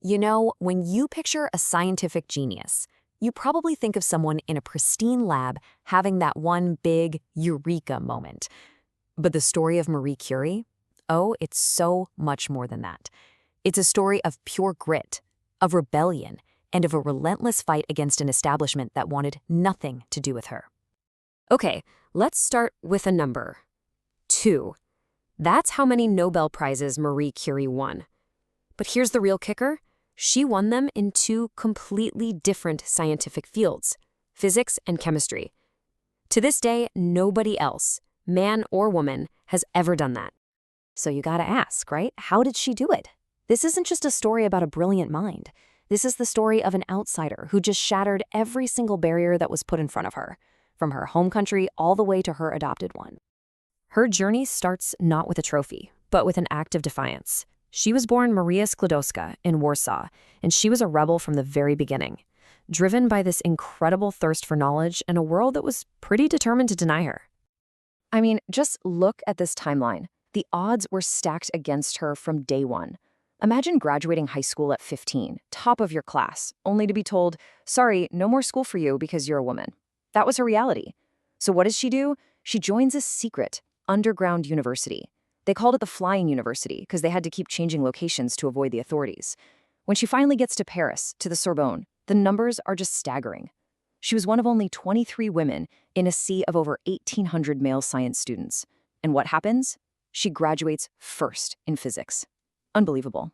You know, when you picture a scientific genius, you probably think of someone in a pristine lab having that one big eureka moment. But the story of Marie Curie? Oh, it's so much more than that. It's a story of pure grit, of rebellion, and of a relentless fight against an establishment that wanted nothing to do with her. Okay, let's start with a number. 2. That's how many Nobel Prizes Marie Curie won. But here's the real kicker. She won them in 2 completely different scientific fields, physics and chemistry. To this day, nobody else, man or woman, has ever done that. So you gotta ask, right? How did she do it? This isn't just a story about a brilliant mind. This is the story of an outsider who just shattered every single barrier that was put in front of her, from her home country all the way to her adopted one. Her journey starts not with a trophy, but with an act of defiance. She was born Maria Skłodowska in Warsaw, and she was a rebel from the very beginning, driven by this incredible thirst for knowledge and a world that was pretty determined to deny her. I mean, just look at this timeline. The odds were stacked against her from day one. Imagine graduating high school at 15, top of your class, only to be told, sorry, no more school for you because you're a woman. That was her reality. So what does she do? She joins a secret, underground university. They called it the Flying University because they had to keep changing locations to avoid the authorities. When she finally gets to Paris, to the Sorbonne, the numbers are just staggering. She was one of only 23 women in a sea of over 1,800 male science students. And what happens? She graduates first in physics. Unbelievable.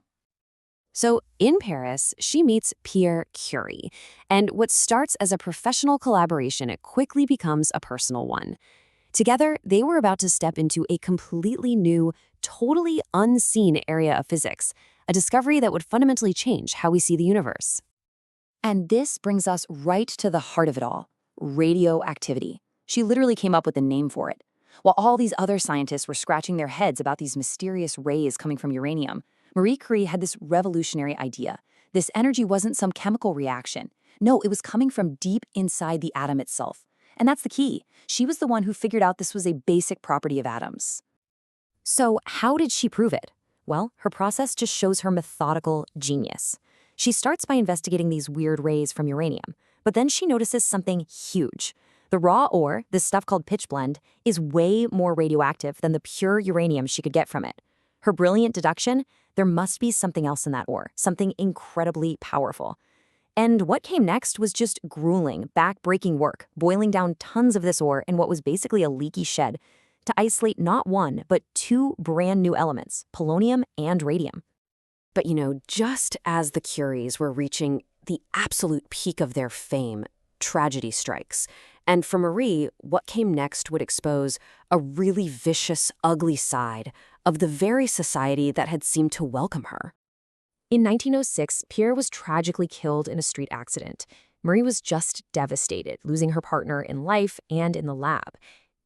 So in Paris, she meets Pierre Curie, and what starts as a professional collaboration, it quickly becomes a personal one. Together, they were about to step into a completely new, totally unseen area of physics, a discovery that would fundamentally change how we see the universe. And this brings us right to the heart of it all, radioactivity. She literally came up with a name for it. While all these other scientists were scratching their heads about these mysterious rays coming from uranium, Marie Curie had this revolutionary idea. This energy wasn't some chemical reaction. No, it was coming from deep inside the atom itself. And that's the key. She was the one who figured out this was a basic property of atoms. So how did she prove it? Well, her process just shows her methodical genius. She starts by investigating these weird rays from uranium, but then she notices something huge. The raw ore, this stuff called pitchblende, is way more radioactive than the pure uranium she could get from it. Her brilliant deduction, there must be something else in that ore, something incredibly powerful. And what came next was just grueling, back-breaking work, boiling down tons of this ore in what was basically a leaky shed to isolate not one, but 2 brand new elements, polonium and radium. But you know, just as the Curies were reaching the absolute peak of their fame, tragedy strikes. And for Marie, what came next would expose a really vicious, ugly side of the very society that had seemed to welcome her. In 1906, Pierre was tragically killed in a street accident. Marie was just devastated, losing her partner in life and in the lab.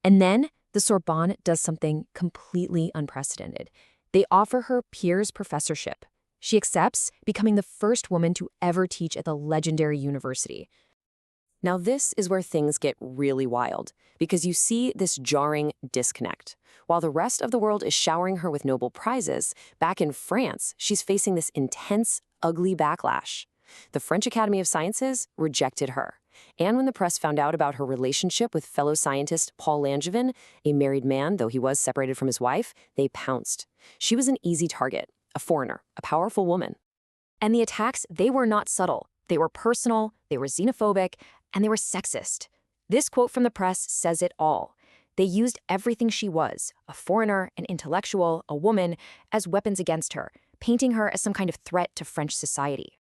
And then the Sorbonne does something completely unprecedented. They offer her Pierre's professorship. She accepts, becoming the first woman to ever teach at the legendary university. Now this is where things get really wild, because you see this jarring disconnect. While the rest of the world is showering her with Nobel Prizes, back in France, she's facing this intense, ugly backlash. The French Academy of Sciences rejected her. And when the press found out about her relationship with fellow scientist Paul Langevin, a married man, though he was separated from his wife, they pounced. She was an easy target, a foreigner, a powerful woman. And the attacks, they were not subtle. They were personal, they were xenophobic, and they were sexist. This quote from the press says it all. They used everything she was, a foreigner, an intellectual, a woman, as weapons against her, painting her as some kind of threat to French society.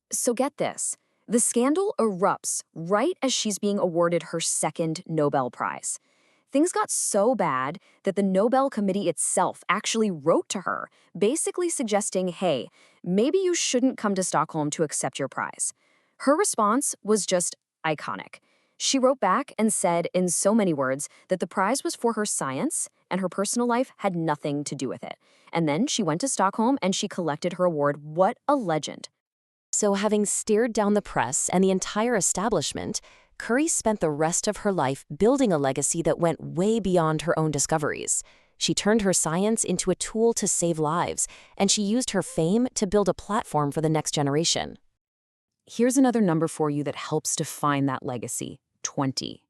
So get this. The scandal erupts right as she's being awarded her 2nd Nobel Prize. Things got so bad that the Nobel Committee itself actually wrote to her, basically suggesting, hey, maybe you shouldn't come to Stockholm to accept your prize. Her response was just iconic. She wrote back and said in so many words that the prize was for her science and her personal life had nothing to do with it. And then she went to Stockholm and she collected her award. What a legend. So having stared down the press and the entire establishment, Curie spent the rest of her life building a legacy that went way beyond her own discoveries. She turned her science into a tool to save lives, and she used her fame to build a platform for the next generation. Here's another number for you that helps define that legacy: 20.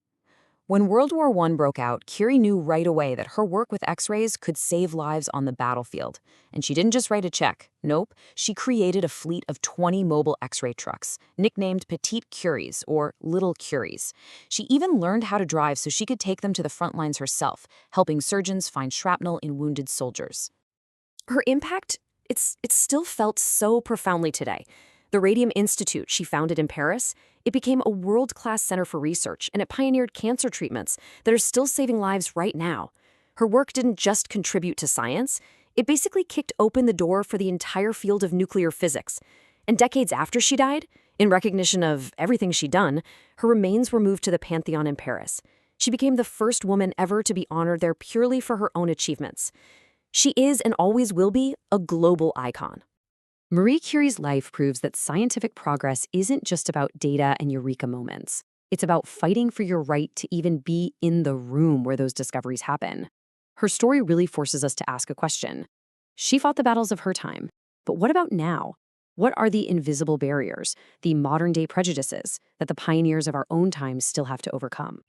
When World War I broke out, Curie knew right away that her work with X-rays could save lives on the battlefield. And she didn't just write a check. Nope, she created a fleet of 20 mobile X-ray trucks, nicknamed Petite Curies, or Little Curies. She even learned how to drive so she could take them to the front lines herself, helping surgeons find shrapnel in wounded soldiers. Her impact, it's still felt so profoundly today. The Radium Institute she founded in Paris, it became a world-class center for research, and it pioneered cancer treatments that are still saving lives right now. Her work didn't just contribute to science, it basically kicked open the door for the entire field of nuclear physics. And decades after she died, in recognition of everything she'd done, her remains were moved to the Pantheon in Paris. She became the first woman ever to be honored there purely for her own achievements. She is and always will be a global icon. Marie Curie's life proves that scientific progress isn't just about data and eureka moments. It's about fighting for your right to even be in the room where those discoveries happen. Her story really forces us to ask a question. She fought the battles of her time, but what about now? What are the invisible barriers, the modern-day prejudices that the pioneers of our own time still have to overcome?